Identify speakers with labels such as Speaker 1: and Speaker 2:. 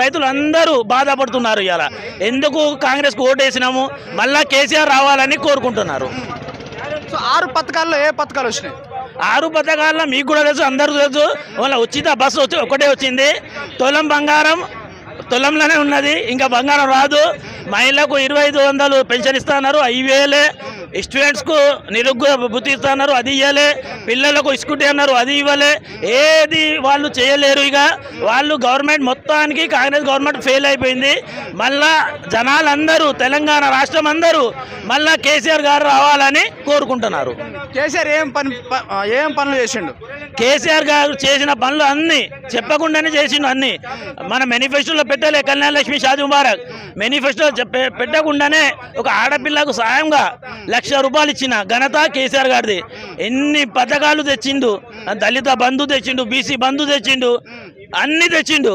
Speaker 1: రైతులు అందరూ బాధపడుతున్నారు. ఇలా ఎందుకు కాంగ్రెస్ కు ఓటేసినాము, మళ్ళా కేసీఆర్ రావాలని కోరుకుంటున్నారు.
Speaker 2: సో 6 పథకాల్లో ఏ పథకాలు వచ్చినాయి?
Speaker 1: 6 పథకాల్లో మీకు కూడా తెలుసు, అందరూ తెలుసు. వాళ్ళ ఉచిత బస్సు ఒకటే వచ్చింది. తులం బంగారం తులంలోనే ఉన్నది, ఇంకా బంగారం రాదు. మహిళలకు 2500 పెన్షన్ ఇస్తున్నారు, 5000. స్టూడెంట్స్కు నిరుద్యోగ భృతి ఇస్తున్నారు, అది ఇవ్వలే. పిల్లలకు స్కూటీ అన్నారు, అది ఇవ్వలే. ఏది వాళ్ళు చేయలేరు. ఇక వాళ్ళు గవర్నమెంట్ మొత్తానికి కాంగ్రెస్ గవర్నమెంట్ ఫెయిల్ అయిపోయింది. మళ్ళా జనాలందరూ తెలంగాణ రాష్ట్రం అందరూ మళ్ళా కేసీఆర్ గారు రావాలని కోరుకుంటున్నారు.
Speaker 2: కేసీఆర్ ఏం పనులు చేసిండు?
Speaker 1: కేసీఆర్ గారు చేసిన పనులు అన్ని చెప్పకుండానే చేసిండు. అన్ని మన మేనిఫెస్టోలో పెట్టలే. కళ్యాణ లక్ష్మి, షాదీ ముబారక్ మేనిఫెస్టో పెట్టకుండానే ఒక ఆడపిల్లకు సాయంగా 1,00,000 రూపాయలు ఇచ్చిన ఘనత కేసీఆర్ గారిది. ఎన్ని పథకాలు తెచ్చిండు. దళిత బంధు తెచ్చిండు, బీసీ బంధు తెచ్చిండు, అన్ని తెచ్చిండు.